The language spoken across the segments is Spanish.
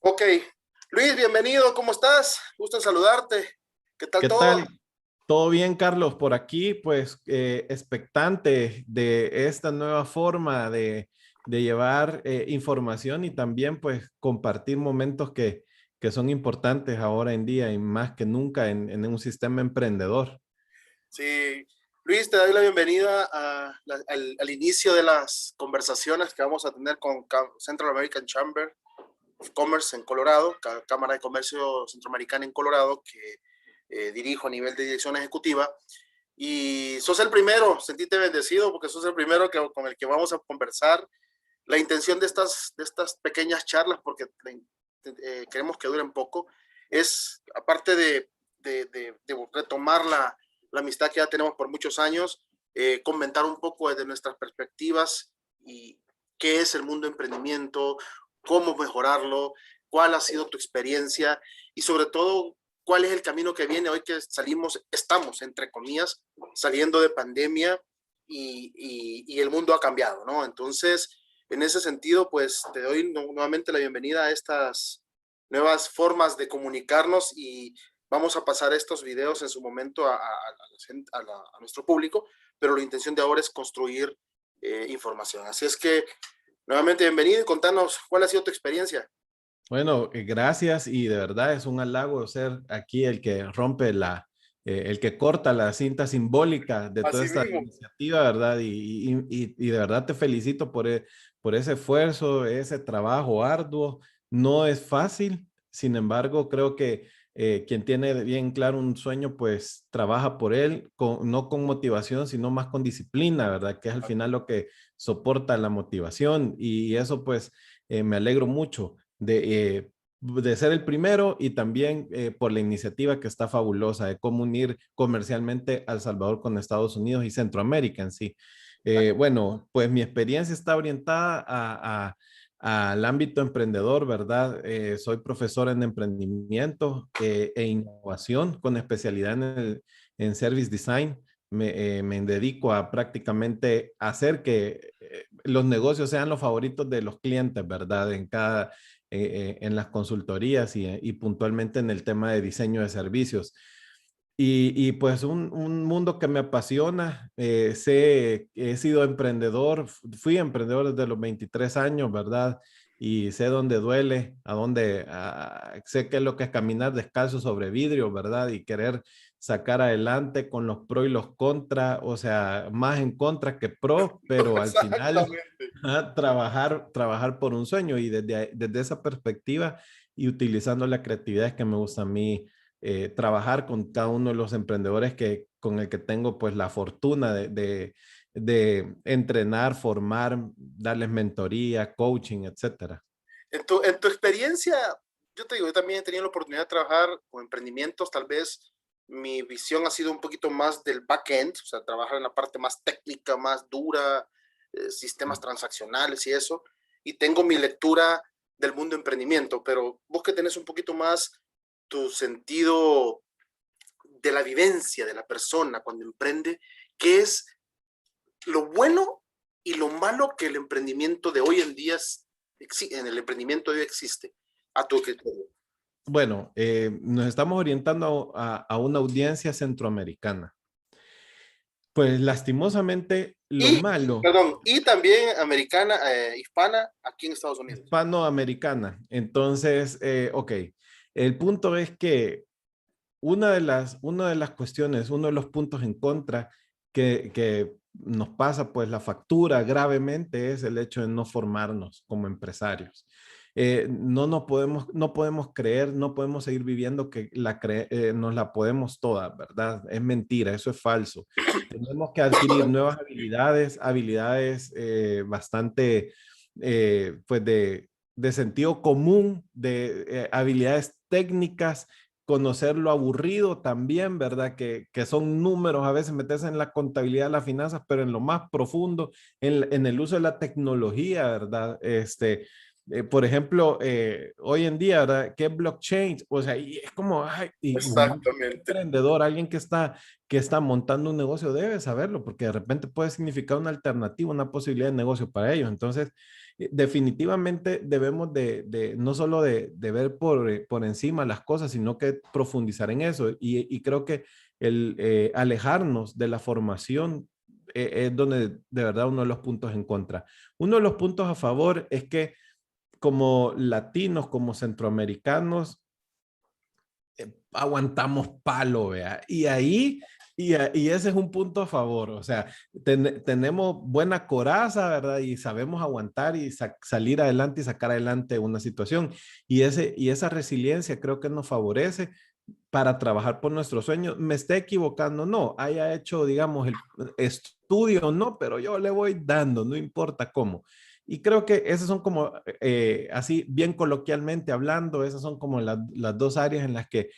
Ok, Luis, bienvenido, ¿cómo estás? Gusto en saludarte. ¿Qué tal ¿Qué todo? tal? ¿Todo bien, Carlos? Por aquí, pues, expectante de esta nueva forma de llevar información y también, pues, compartir momentos que son importantes ahora en día y más que nunca en un sistema emprendedor. Sí, Luis, te doy la bienvenida al inicio de las conversaciones que vamos a tener con Central American Chamber of Commerce en Colorado, Cámara de Comercio Centroamericana en Colorado, que dirijo a nivel de dirección ejecutiva. Y sos el primero, sentite bendecido porque sos el primero con el que vamos a conversar. La intención de estas pequeñas charlas, porque queremos que duren poco, es, aparte de retomar la amistad que ya tenemos por muchos años, comentar un poco desde nuestras perspectivas y qué es el mundo de emprendimiento, cómo mejorarlo, cuál ha sido tu experiencia y sobre todo cuál es el camino que viene hoy que estamos, entre comillas, saliendo de pandemia y el mundo ha cambiado, ¿no? Entonces, en ese sentido, pues te doy nuevamente la bienvenida a estas nuevas formas de comunicarnos y vamos a pasar estos videos en su momento a nuestro público, pero la intención de ahora es construir información. Así es que nuevamente bienvenido y contanos cuál ha sido tu experiencia. Bueno, gracias y de verdad es un halago ser aquí el que rompe el que corta la cinta simbólica de toda Así esta mismo. iniciativa, ¿verdad? Y de verdad te felicito por ese esfuerzo, ese trabajo arduo. No es fácil, sin embargo, creo que quien tiene bien claro un sueño, pues trabaja por él, no con motivación, sino más con disciplina, ¿verdad? Que es al final lo que soporta la motivación y eso pues me alegro mucho de ser el primero y también por la iniciativa que está fabulosa de cómo unir comercialmente a El Salvador con Estados Unidos y Centroamérica en sí. Bueno, pues mi experiencia está orientada al ámbito emprendedor, ¿verdad? Soy profesor en emprendimiento e innovación con especialidad en Service Design. Me dedico a prácticamente hacer que los negocios sean los favoritos de los clientes, ¿verdad? En las consultorías y puntualmente en el tema de diseño de servicios. Pues un mundo que me apasiona, he sido emprendedor, fui emprendedor desde los 23 años, ¿verdad? Y sé dónde duele, sé qué es lo que es caminar descalzo sobre vidrio, ¿verdad? Y querer sacar adelante con los pros y los contras, o sea, más en contra que pro, pero al final Exactamente. trabajar por un sueño y desde esa perspectiva y utilizando la creatividad que me gusta a mí trabajar con cada uno de los emprendedores con el que tengo pues la fortuna de entrenar, formar, darles mentoría, coaching, etcétera. En tu experiencia, yo te digo, yo también he tenido la oportunidad de trabajar con emprendimientos, tal vez mi visión ha sido un poquito más del back-end, o sea, trabajar en la parte más técnica, más dura, sistemas transaccionales y eso, y tengo mi lectura del mundo de emprendimiento, pero vos que tenés un poquito más tu sentido de la vivencia de la persona cuando emprende, ¿qué es lo bueno y lo malo que el emprendimiento de hoy en día en el emprendimiento de hoy existe a tu criterio? Bueno, nos estamos orientando a una audiencia centroamericana. Pues lastimosamente lo Y, malo, perdón, y también americana, hispana, aquí en Estados Unidos. hispanoamericana. Entonces, ok, el punto es que una de las cuestiones, uno de los puntos en contra que nos pasa pues la factura gravemente es el hecho de no formarnos como empresarios. No podemos creer, no podemos seguir viviendo que nos la podemos toda, ¿verdad? Es mentira, eso es falso. Tenemos que adquirir nuevas habilidades bastante, pues de sentido común, de habilidades técnicas, conocer lo aburrido también, ¿verdad? Que son números, a veces meterse en la contabilidad, las finanzas, pero en lo más profundo, en el uso de la tecnología, ¿verdad? por ejemplo, hoy en día, ¿verdad? ¿Qué es blockchain? O sea, y es como, ay, y un Exactamente. emprendedor, alguien que está montando un negocio debe saberlo, porque de repente puede significar una alternativa, una posibilidad de negocio para ellos. Entonces, definitivamente debemos no solo de ver por encima las cosas, sino que profundizar en eso. Y creo que el alejarnos de la formación es donde de verdad uno de los puntos en contra. Uno de los puntos a favor es que como latinos, como centroamericanos, aguantamos palo, vea. Y ahí, y ese es un punto a favor. O sea, tenemos buena coraza, ¿verdad? Y sabemos aguantar y salir adelante y sacar adelante una situación. Y esa resiliencia creo que nos favorece para trabajar por nuestros sueños. Me esté equivocando, no, haya hecho, digamos, el estudio, no, pero yo le voy dando, no importa cómo. Y creo que esas son como, así bien coloquialmente hablando, esas son como las dos áreas en las que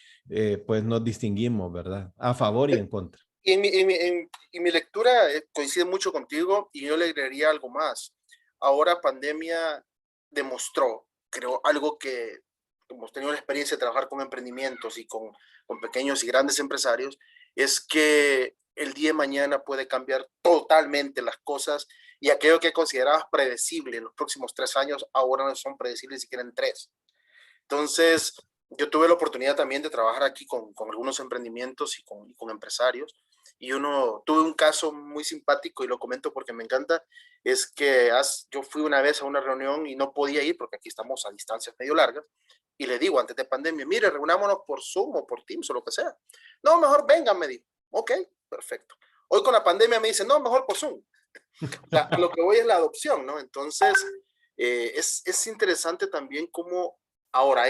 pues nos distinguimos, ¿verdad? A favor y en contra. Y mi lectura coincide mucho contigo y yo le agregaría algo más. Ahora pandemia demostró, creo, algo que hemos tenido la experiencia de trabajar con emprendimientos y con pequeños y grandes empresarios, es que el día de mañana puede cambiar totalmente las cosas y aquello que considerabas predecible en los próximos 3 años, ahora no son predecibles siquiera en 3. Entonces, yo tuve la oportunidad también de trabajar aquí con algunos emprendimientos y con empresarios. Y tuve un caso muy simpático y lo comento porque me encanta, es que yo fui una vez a una reunión y no podía ir porque aquí estamos a distancias medio largas. Y le digo antes de pandemia, mire, reunámonos por Zoom o por Teams o lo que sea. No, mejor vengan, me dijo. Ok, perfecto. Hoy con la pandemia me dicen, no, mejor por Zoom. A lo que voy es la adopción, ¿no? Entonces, es interesante también cómo ahora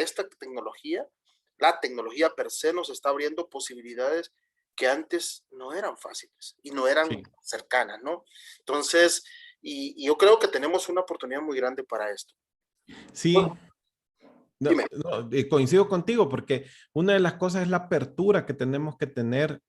la tecnología per se nos está abriendo posibilidades que antes no eran fáciles y no eran Sí. cercanas, ¿no? Entonces, y yo creo que tenemos una oportunidad muy grande para esto. Sí, Bueno, no, dime. no, coincido contigo porque una de las cosas es la apertura que tenemos que tener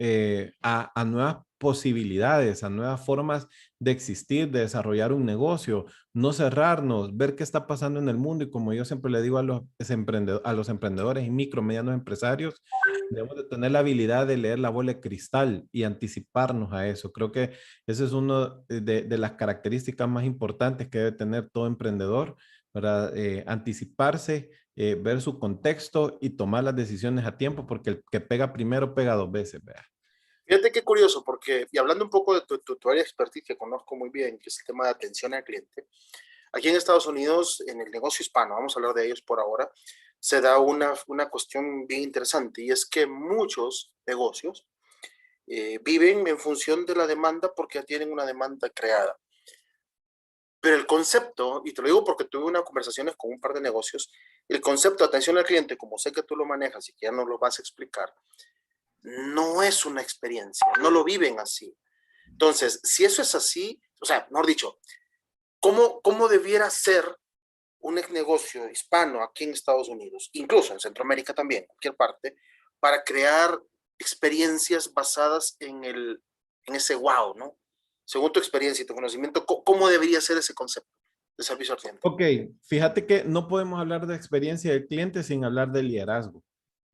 a nuevas posibilidades, a nuevas formas de existir, de desarrollar un negocio, no cerrarnos, ver qué está pasando en el mundo y como yo siempre le digo a los emprendedores y micro, medianos empresarios, debemos de tener la habilidad de leer la bola de cristal y anticiparnos a eso. Creo que esa es una de las características más importantes que debe tener todo emprendedor para anticiparse, ver su contexto y tomar las decisiones a tiempo, porque el que pega primero pega dos veces, vea. Fíjate qué curioso, porque, y hablando un poco de tu área de expertise que conozco muy bien, que es el tema de atención al cliente, aquí en Estados Unidos, en el negocio hispano, vamos a hablar de ellos por ahora, se da una cuestión bien interesante y es que muchos negocios viven en función de la demanda porque ya tienen una demanda creada. Pero el concepto, y te lo digo porque tuve unas conversaciones con un par de negocios, el concepto de atención al cliente, como sé que tú lo manejas y que ya nos lo vas a explicar, no es una experiencia, no lo viven así. Entonces, si eso es así, o sea, mejor dicho, ¿cómo debiera ser un negocio hispano aquí en Estados Unidos, incluso en Centroamérica también, en cualquier parte, para crear experiencias basadas en ese wow, ¿no? Según tu experiencia y tu conocimiento, ¿cómo debería ser ese concepto de servicio al cliente? Ok, fíjate que no podemos hablar de experiencia del cliente sin hablar de liderazgo.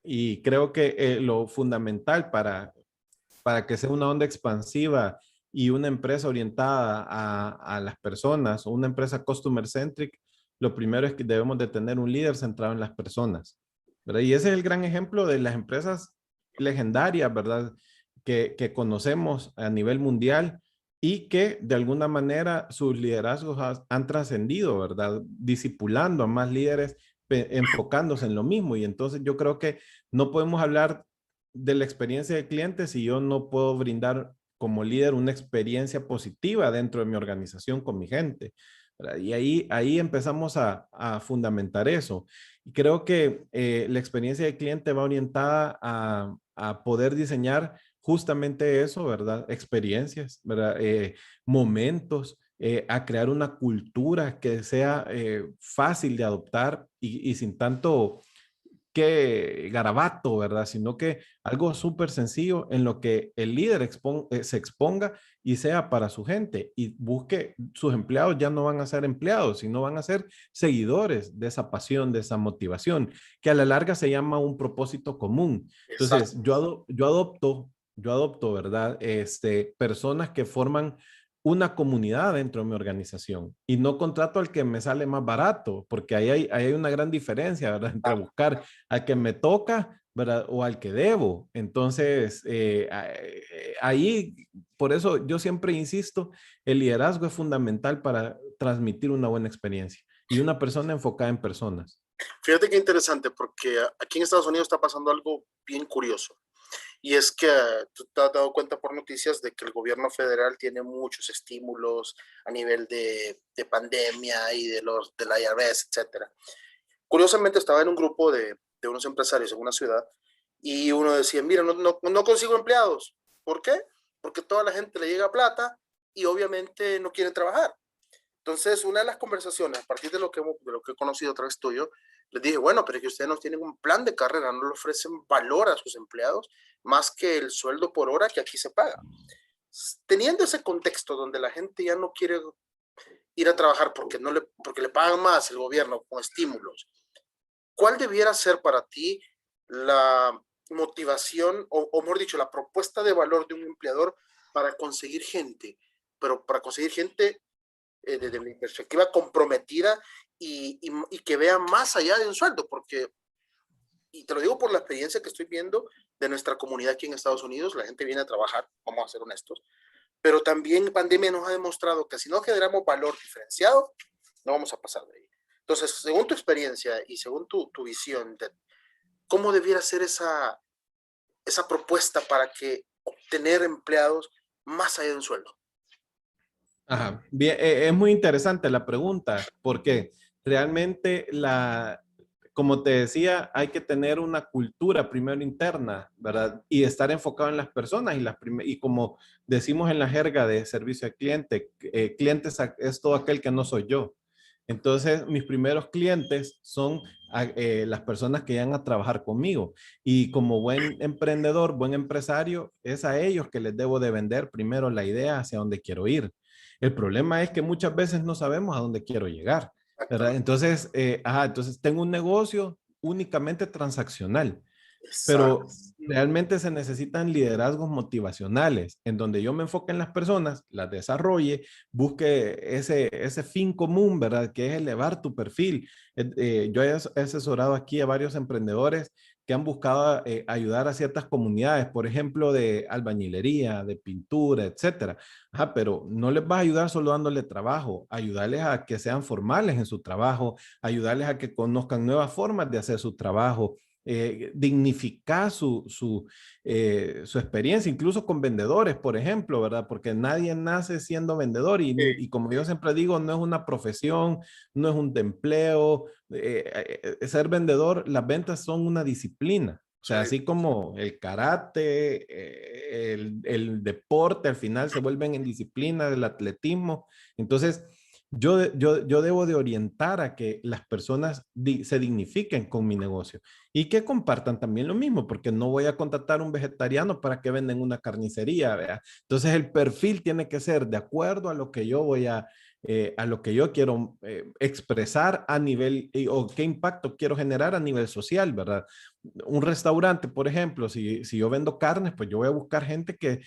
Y creo que lo fundamental para que sea una onda expansiva y una empresa orientada a las personas o una empresa customer centric, lo primero es que debemos de tener un líder centrado en las personas, ¿verdad? Y ese es el gran ejemplo de las empresas legendarias, ¿verdad? Que conocemos a nivel mundial y que de alguna manera sus liderazgos han trascendido, ¿verdad? Discipulando a más líderes, enfocándose en lo mismo. Y entonces yo creo que no podemos hablar de la experiencia del cliente si yo no puedo brindar como líder una experiencia positiva dentro de mi organización con mi gente, ¿verdad? Y ahí empezamos a fundamentar eso. Y creo que la experiencia del cliente va orientada a poder diseñar justamente eso, ¿verdad? Experiencias, ¿verdad? Momentos, a crear una cultura que sea fácil de adoptar y sin tanto qué garabato, ¿verdad? Sino que algo súper sencillo en lo que el líder se exponga y sea para su gente y busque sus empleados ya no van a ser empleados, sino van a ser seguidores de esa pasión, de esa motivación, que a la larga se llama un propósito común. Entonces, Exacto. yo adopto, ¿verdad? Personas que forman una comunidad dentro de mi organización y no contrato al que me sale más barato, porque ahí hay una gran diferencia, ¿verdad? Entre buscar al que me toca, ¿verdad? O al que debo. Entonces, ahí, por eso yo siempre insisto, el liderazgo es fundamental para transmitir una buena experiencia y una persona enfocada en personas. Fíjate qué interesante, porque aquí en Estados Unidos está pasando algo bien curioso. Y es que tú te has dado cuenta por noticias de que el gobierno federal tiene muchos estímulos a nivel de pandemia y del IRS, etcétera. Curiosamente estaba en un grupo de unos empresarios en una ciudad y uno decía, mira, no consigo empleados. ¿Por qué? Porque toda la gente le llega plata y obviamente no quieren trabajar. Entonces, una de las conversaciones, a partir de lo que he conocido a través tuyo, les dije, bueno, pero es que ustedes no tienen un plan de carrera, no le ofrecen valor a sus empleados más que el sueldo por hora que aquí se paga. Teniendo ese contexto donde la gente ya no quiere ir a trabajar porque le pagan más el gobierno con estímulos, ¿cuál debiera ser para ti la motivación o mejor dicho, la propuesta de valor de un empleador para conseguir gente? Pero para conseguir gente desde mi perspectiva, comprometida y que vea más allá de un sueldo, porque, y te lo digo por la experiencia que estoy viendo de nuestra comunidad aquí en Estados Unidos, la gente viene a trabajar, vamos a ser honestos, pero también pandemia nos ha demostrado que si no generamos valor diferenciado, no vamos a pasar de ahí. Entonces, según tu experiencia y según tu visión, de ¿cómo debiera ser esa propuesta para que obtener empleados más allá de un sueldo? Ajá. Bien, es muy interesante la pregunta, porque realmente como te decía, hay que tener una cultura primero interna, ¿verdad? Y estar enfocado en las personas y como decimos en la jerga de servicio al cliente, clientes es todo aquel que no soy yo. Entonces, mis primeros clientes son las personas que llegan a trabajar conmigo. Y como buen emprendedor, buen empresario, es a ellos que les debo de vender primero la idea hacia dónde quiero ir. El problema es que muchas veces no sabemos a dónde quiero llegar, ¿verdad? Exactamente. Entonces tengo un negocio únicamente transaccional, Exacto. pero realmente se necesitan liderazgos motivacionales, en donde yo me enfoque en las personas, las desarrolle, busque ese fin común, ¿verdad? Que es elevar tu perfil. Yo he asesorado aquí a varios emprendedores que han buscado ayudar a ciertas comunidades, por ejemplo, de albañilería, de pintura, etcétera. Ajá, pero no les vas a ayudar solo dándole trabajo, ayudarles a que sean formales en su trabajo, ayudarles a que conozcan nuevas formas de hacer su trabajo, dignificar su experiencia, incluso con vendedores, por ejemplo, ¿verdad? Porque nadie nace siendo vendedor y como yo siempre digo, no es una profesión, no es un empleo. Ser vendedor, las ventas son una disciplina. O sea, Sí. así como el karate, el deporte, al final se vuelven en disciplina del atletismo. Entonces, yo debo de orientar a que las personas se dignifiquen con mi negocio y que compartan también lo mismo, porque no voy a contratar un vegetariano para que venda en una carnicería, ¿verdad? Entonces el perfil tiene que ser de acuerdo a lo que yo a lo que yo quiero expresar a nivel o qué impacto quiero generar a nivel social, ¿verdad? Un restaurante, por ejemplo, si yo vendo carnes, pues yo voy a buscar gente que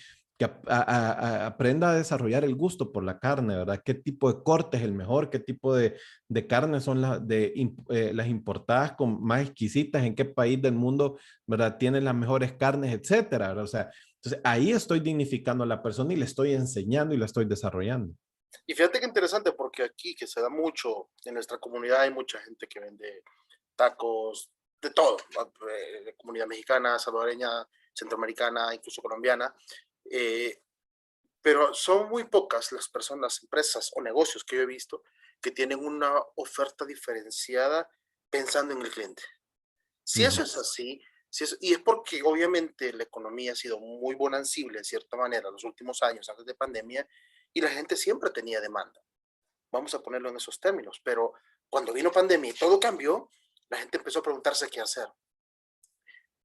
aprenda a desarrollar el gusto por la carne, ¿verdad? ¿Qué tipo de corte es el mejor? ¿Qué tipo de carne son las importadas con más exquisitas? ¿En qué país del mundo, ¿verdad? Tienen las mejores carnes, etcétera, ¿verdad? O sea, entonces ahí estoy dignificando a la persona y le estoy enseñando y la estoy desarrollando. Y fíjate qué interesante, porque aquí que se da mucho, en nuestra comunidad hay mucha gente que vende tacos, de todo, de comunidad mexicana, salvadoreña, centroamericana, incluso colombiana, eh, pero son muy pocas las personas, empresas o negocios que yo he visto que tienen una oferta diferenciada pensando en el cliente. Si eso Ujú. es así, y es porque obviamente la economía ha sido muy bonancible en cierta manera los últimos años antes de pandemia y la gente siempre tenía demanda, vamos a ponerlo en esos términos, pero cuando vino pandemia y todo cambió, la gente empezó a preguntarse qué hacer.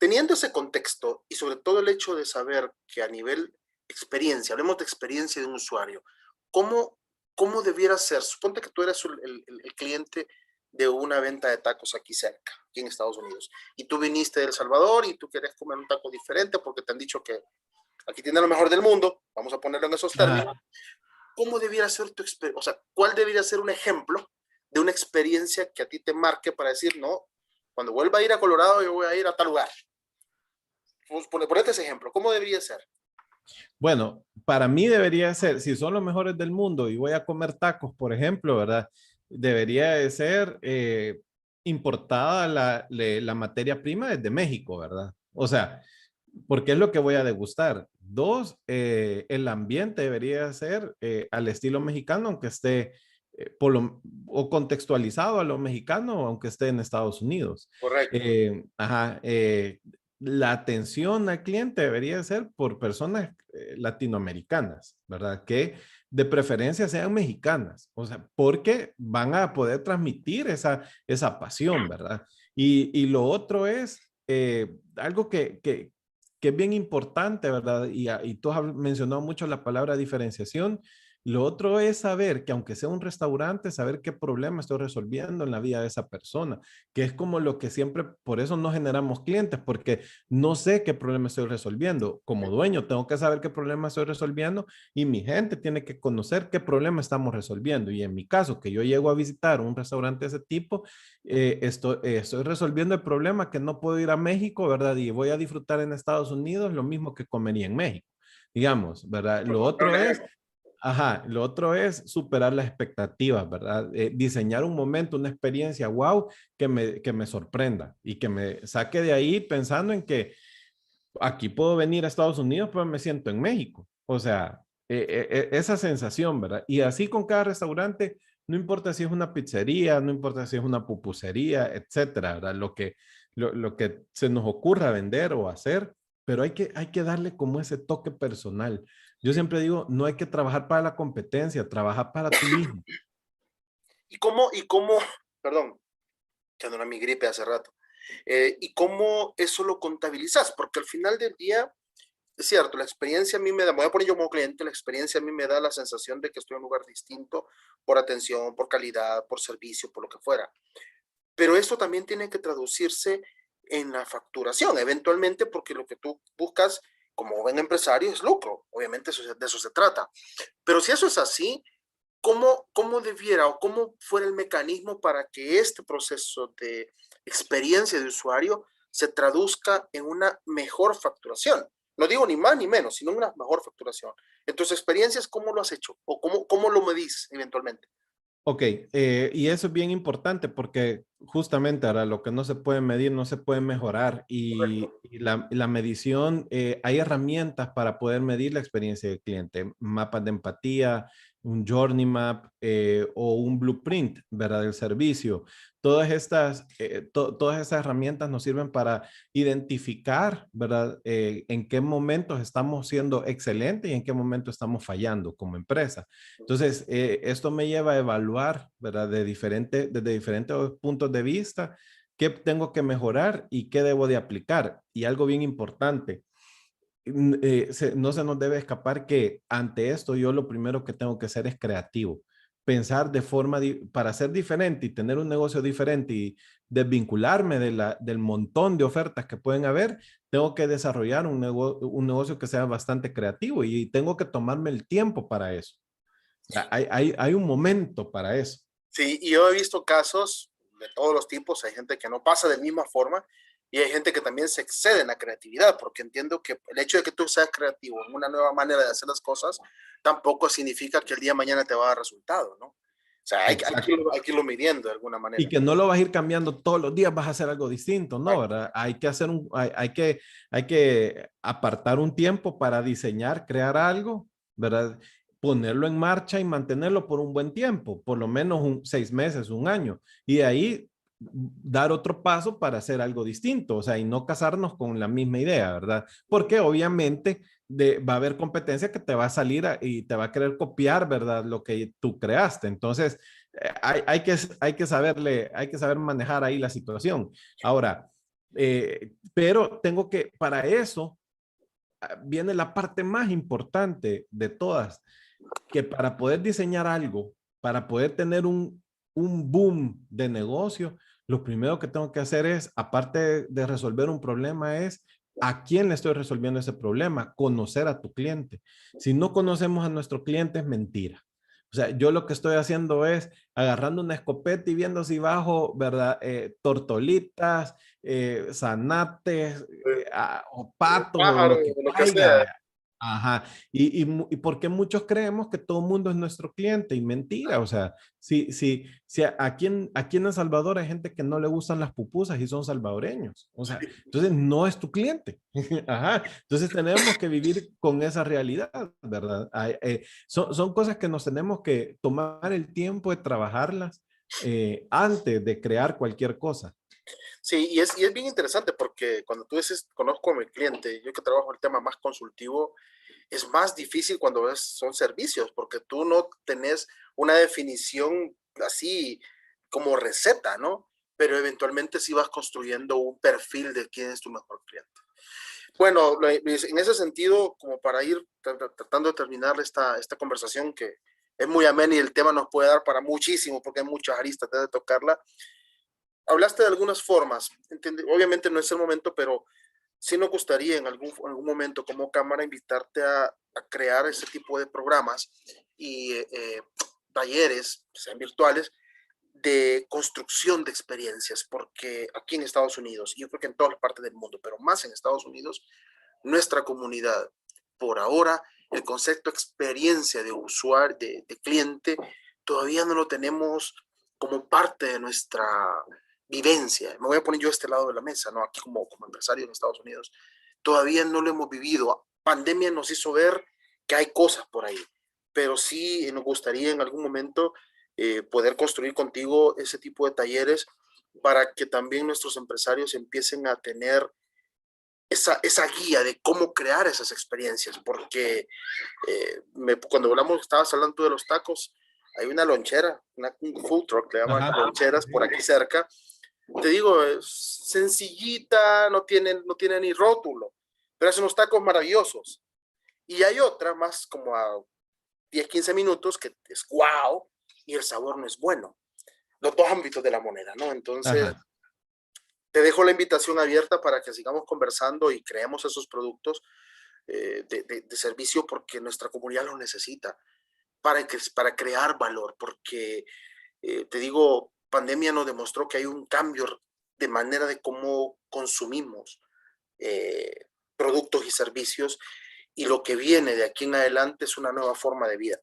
Teniendo ese contexto y sobre todo el hecho de saber que a nivel experiencia, hablemos de experiencia de un usuario, ¿cómo debiera ser? Suponte que tú eres el cliente de una venta de tacos aquí cerca, aquí en Estados Unidos, y tú viniste de El Salvador y tú quieres comer un taco diferente porque te han dicho que aquí tiene lo mejor del mundo, vamos a ponerlo en esos términos. ¿Cómo debiera ser tu experiencia? O sea, ¿cuál debería ser un ejemplo de una experiencia que a ti te marque para decir, no, cuando vuelva a ir a Colorado yo voy a ir a tal lugar? Ponete ese ejemplo, ¿cómo debería ser? Bueno, para mí debería ser, si son los mejores del mundo y voy a comer tacos, por ejemplo, ¿verdad? Debería de ser importada la materia prima desde México, ¿verdad? O sea, porque es lo que voy a degustar. Dos, el ambiente debería ser al estilo mexicano, aunque esté o contextualizado a lo mexicano, aunque esté en Estados Unidos. Correcto. Ajá, la atención al cliente debería ser por personas latinoamericanas, ¿verdad? Que de preferencia sean mexicanas, o sea, porque van a poder transmitir esa pasión, ¿verdad? Y lo otro es algo que es bien importante, ¿verdad? Y tú has mencionado mucho la palabra diferenciación. Lo otro es saber que aunque sea un restaurante, saber qué problema estoy resolviendo en la vida de esa persona, que es como lo que siempre, por eso no generamos clientes, porque no sé qué problema estoy resolviendo. Como dueño, tengo que saber qué problema estoy resolviendo y mi gente tiene que conocer qué problema estamos resolviendo. Y en mi caso, que yo llego a visitar un restaurante de ese tipo, estoy resolviendo el problema que no puedo ir a México, ¿verdad? Y voy a disfrutar en Estados Unidos lo mismo que comería en México, digamos, ¿verdad? Lo otro es Ajá, lo otro es superar las expectativas, ¿verdad? Diseñar un momento, una experiencia, wow, que me sorprenda y que me saque de ahí pensando en que aquí puedo venir a Estados Unidos, pero me siento en México. O sea, esa sensación, ¿verdad? Y así con cada restaurante, no importa si es una pizzería, no importa si es una pupusería, etcétera, ¿verdad? Lo que se nos ocurra vender o hacer, pero hay que darle como ese toque personal. Yo siempre digo, no hay que trabajar para la competencia, trabaja para tú mismo. ¿Y cómo, perdón, que no era mi gripe hace rato, y cómo eso lo contabilizas? Porque al final del día, es cierto, la experiencia a mí me da, me voy a poner yo como cliente, la experiencia a mí me da la sensación de que estoy en un lugar distinto por atención, por calidad, por servicio, por lo que fuera. Pero esto también tiene que traducirse en la facturación, eventualmente, porque lo que tú buscas como buen empresario es lucro. Obviamente de eso se trata. Pero si eso es así, ¿cómo debiera o cómo fuera el mecanismo para que este proceso de experiencia de usuario se traduzca en una mejor facturación? No digo ni más ni menos, sino una mejor facturación. En tus experiencias, ¿cómo lo has hecho? ¿O cómo lo medís eventualmente? Ok, y eso es bien importante porque justamente ahora lo que no se puede medir no se puede mejorar y, Correcto. y la medición, hay herramientas para poder medir la experiencia del cliente, mapas de empatía, un journey map o un blueprint, ¿verdad? Del servicio. Todas estas herramientas nos sirven para identificar, ¿verdad? En qué momentos estamos siendo excelentes y en qué momento estamos fallando como empresa. Entonces, esto me lleva a evaluar, ¿verdad? Desde diferentes puntos de vista, qué tengo que mejorar y qué debo de aplicar. Y algo bien importante, no se nos debe escapar que ante esto yo lo primero que tengo que hacer es creativo. Pensar para ser diferente y tener un negocio diferente y desvincularme del montón de ofertas que pueden haber, tengo que desarrollar un negocio que sea bastante creativo y tengo que tomarme el tiempo para eso. Hay un momento para eso. Sí, y yo he visto casos de todos los tipos. Hay gente que no pasa de misma forma y hay gente que también se excede en la creatividad, porque entiendo que el hecho de que tú seas creativo en una nueva manera de hacer las cosas tampoco significa que el día de mañana te va a dar resultado, ¿no? O sea, Exacto. hay que irlo midiendo de alguna Y manera. que no lo vas a ir cambiando todos los días, vas a hacer algo distinto, ¿no? Correcto. ¿Verdad? Hay que apartar un tiempo para diseñar, crear algo, ¿verdad? Ponerlo en marcha y mantenerlo por un buen tiempo, por lo menos 6 meses, un año. Y de ahí dar otro paso para hacer algo distinto, o sea, y no casarnos con la misma idea, ¿verdad? Porque obviamente va a haber competencia que te va a salir y te va a querer copiar, ¿verdad? Lo que tú creaste. Entonces, hay que saber manejar ahí la situación. Ahora, Pero tengo que, para eso, viene la parte más importante de todas, que para poder diseñar algo, para poder tener un boom de negocio, lo primero que tengo que hacer es, aparte de resolver un problema, es a quién le estoy resolviendo ese problema, conocer a tu cliente. Si no conocemos a nuestro cliente, es mentira. O sea, yo lo que estoy haciendo es agarrando una escopeta y viendo si bajo, ¿verdad? Tortolitas, zanates, o patos o Pájaro, lo que lo que sea. caiga. Ajá. Y porque muchos creemos que todo el mundo es nuestro cliente y mentira. O sea, si aquí en El Salvador hay gente que no le gustan las pupusas y son salvadoreños. O sea, entonces no es tu cliente. Ajá. Entonces tenemos que vivir con esa realidad, ¿verdad? Son cosas que nos tenemos que tomar el tiempo de trabajarlas antes de crear cualquier cosa. Sí, y es bien interesante porque cuando tú dices, conozco a mi cliente, yo que trabajo el tema más consultivo, es más difícil cuando son servicios, porque tú no tenés una definición así como receta, ¿no? Pero eventualmente sí vas construyendo un perfil de quién es tu mejor cliente. Bueno, Luis, en ese sentido, como para ir tratando de terminar esta conversación que es muy amena y el tema nos puede dar para muchísimo, porque hay muchas aristas de tocarla, hablaste de algunas formas, obviamente no es el momento, pero sí nos gustaría en algún momento como cámara invitarte a crear ese tipo de programas y talleres, sean virtuales, de construcción de experiencias, porque aquí en Estados Unidos, y yo creo que en todas partes del mundo, pero más en Estados Unidos, nuestra comunidad, por ahora, el concepto experiencia de usuario, de cliente, todavía no lo tenemos como parte de nuestra vivencia. Me voy a poner yo a este lado de la mesa, ¿no? Aquí como empresario en Estados Unidos. Todavía no lo hemos vivido. Pandemia nos hizo ver que hay cosas por ahí, pero sí nos gustaría en algún momento poder construir contigo ese tipo de talleres para que también nuestros empresarios empiecen a tener esa guía de cómo crear esas experiencias, porque cuando hablamos, estabas hablando de los tacos, hay una lonchera, un food truck, le llaman Ajá. loncheras por aquí cerca. Te digo, es sencillita, no tiene ni rótulo, pero hacen unos tacos maravillosos. Y hay otra más como a 10, 15 minutos que es wow y el sabor no es bueno. Los dos ámbitos de la moneda, ¿no? Entonces, Ajá. te dejo la invitación abierta para que sigamos conversando y creemos esos productos de servicio porque nuestra comunidad lo necesita para crear valor, porque te digo, pandemia nos demostró que hay un cambio de manera de cómo consumimos productos y servicios y lo que viene de aquí en adelante es una nueva forma de vida.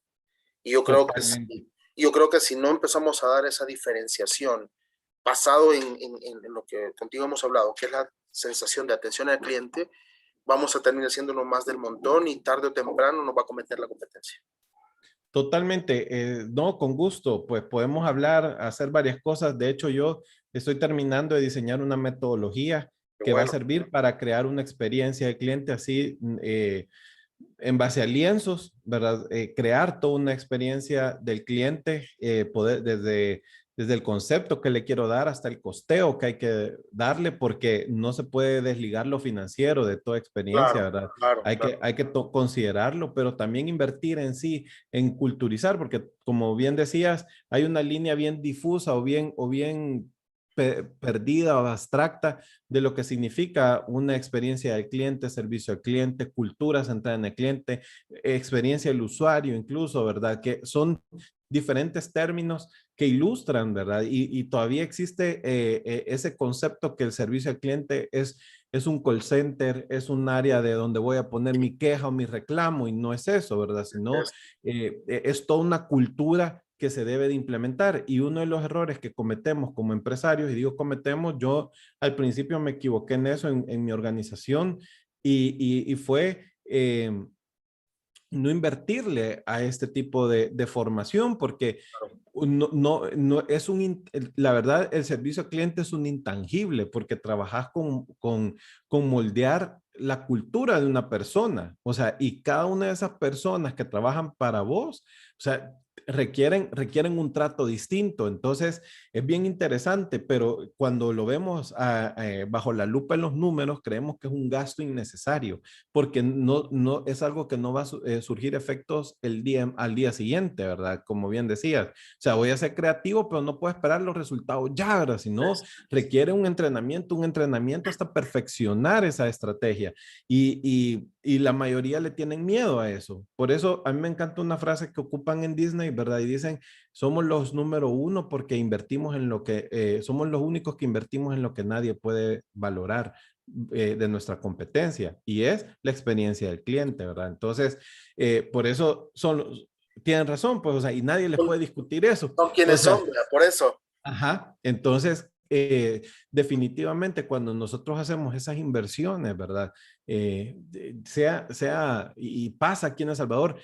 Y Totalmente. yo creo que si no empezamos a dar esa diferenciación basado en lo que contigo hemos hablado, que es la sensación de atención al cliente, vamos a terminar siendo uno más del montón y tarde o temprano nos va a cometer la competencia. Totalmente, no, con gusto, pues podemos hablar, hacer varias cosas. De hecho, yo estoy terminando de diseñar una metodología Qué que va a bueno. servir para crear una experiencia de cliente así, en base a lienzos, ¿verdad? Crear toda una experiencia del cliente, poder desde el concepto que le quiero dar hasta el costeo que hay que darle, porque no se puede desligar lo financiero de toda experiencia, Claro, ¿verdad? claro, claro. Hay que considerarlo, pero también invertir en sí, en culturizar, porque como bien decías, hay una línea bien difusa o bien perdida o abstracta de lo que significa una experiencia del cliente, servicio al cliente, cultura centrada en el cliente, experiencia del usuario incluso, ¿verdad? Que son diferentes términos que ilustran, ¿verdad? Y todavía existe ese concepto que el servicio al cliente es un call center, es un área de donde voy a poner mi queja o mi reclamo y no es eso, ¿verdad? Sino Es, es toda una cultura que se debe de implementar y uno de los errores que cometemos como empresarios, y digo cometemos, yo al principio me equivoqué en eso en mi organización y fue no invertirle a este tipo de formación porque no es la verdad, el servicio al cliente es un intangible porque trabajas con moldear la cultura de una persona, o sea, y cada una de esas personas que trabajan para vos, o sea, requieren un trato distinto. Entonces, es bien interesante, pero cuando lo vemos bajo la lupa en los números, creemos que es un gasto innecesario, porque no es algo que no va a surgir efectos al día siguiente, ¿verdad? Como bien decías. O sea, voy a ser creativo, pero no puedo esperar los resultados ya, ¿verdad? Sino requiere un entrenamiento hasta perfeccionar esa estrategia. Y la mayoría le tienen miedo a eso. Por eso a mí me encanta una frase que ocupan en Disney, ¿verdad? Y dicen, somos los número uno porque invertimos en lo que, somos los únicos que invertimos en lo que nadie puede valorar de nuestra competencia, y es la experiencia del cliente, ¿verdad? Entonces, por eso tienen razón, pues, o sea, y nadie les puede discutir eso. Son O quienes sea, son, ¿verdad? Por eso. ajá, entonces, definitivamente cuando nosotros hacemos esas inversiones, ¿verdad? Y pasa aquí en El Salvador,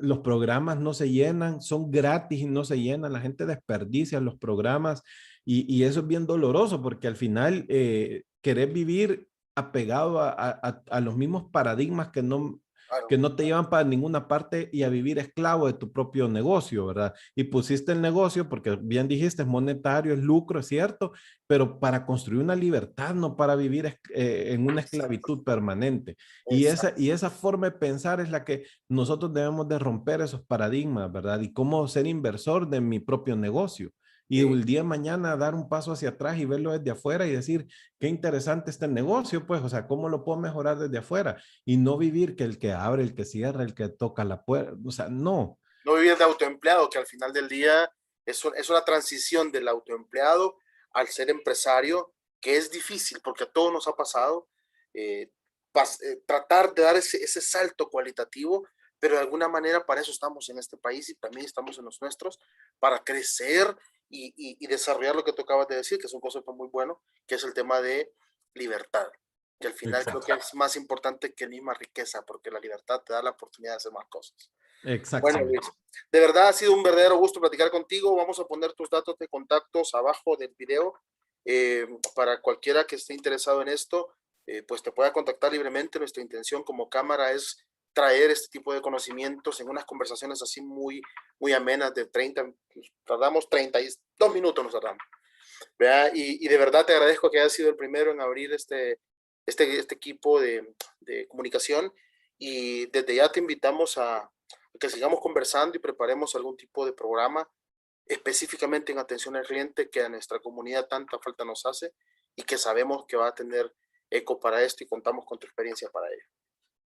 los programas no se llenan, son gratis y no se llenan, la gente desperdicia los programas y eso es bien doloroso porque al final querés vivir apegado a los mismos paradigmas Claro, que no te llevan para ninguna parte y a vivir esclavo de tu propio negocio, ¿verdad? Y pusiste el negocio porque bien dijiste, es monetario, es lucro, es cierto, pero para construir una libertad, no para vivir en una esclavitud permanente. exacto. Y esa forma de pensar es la que nosotros debemos de romper esos paradigmas, ¿verdad? Y cómo ser inversor de mi propio negocio. Y el día de mañana dar un paso hacia atrás y verlo desde afuera y decir, qué interesante este negocio, pues, o sea, ¿cómo lo puedo mejorar desde afuera? Y no vivir que el que abre, el que cierra, el que toca la puerta, o sea, no. No vivir de autoempleado, que al final del día es una transición del autoempleado al ser empresario, que es difícil porque a todos nos ha pasado. eh, Tratar de dar ese salto cualitativo, pero de alguna manera para eso estamos en este país y también estamos en los nuestros, para crecer y desarrollar lo que tú acabas de decir, que es un concepto muy bueno, que es el tema de libertad, que al final creo que Exacto. es más importante que misma riqueza, porque la libertad te da la oportunidad de hacer más cosas. Bueno, Exactamente. Luis, de verdad ha sido un verdadero gusto platicar contigo. Vamos a poner tus datos de contactos abajo del video para cualquiera que esté interesado en esto, pues te pueda contactar libremente. Nuestra intención como cámara es traer este tipo de conocimientos en unas conversaciones así muy amenas de 30, tardamos 32 minutos, nos tardamos. ¿Verdad? Y de verdad te agradezco que hayas sido el primero en abrir este equipo de comunicación y desde ya te invitamos a que sigamos conversando y preparemos algún tipo de programa específicamente en atención al cliente que a nuestra comunidad tanta falta nos hace y que sabemos que va a tener eco para esto y contamos con tu experiencia para ello.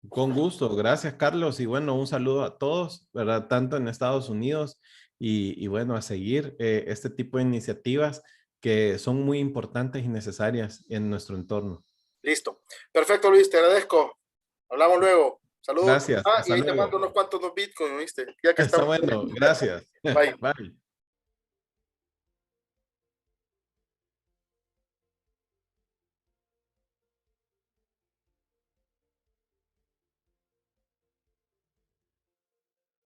Con gusto. Gracias, Carlos. Y bueno, un saludo a todos, ¿verdad? Tanto en Estados Unidos y bueno, a seguir este tipo de iniciativas que son muy importantes y necesarias en nuestro entorno. Listo. Perfecto, Luis, te agradezco. Hablamos luego. Saludos. Gracias. Ah, y Hasta ahí te mando luego. unos cuantos bitcoins, ¿viste? Ya que Está estamos. bueno. Gracias. Bye. Bye.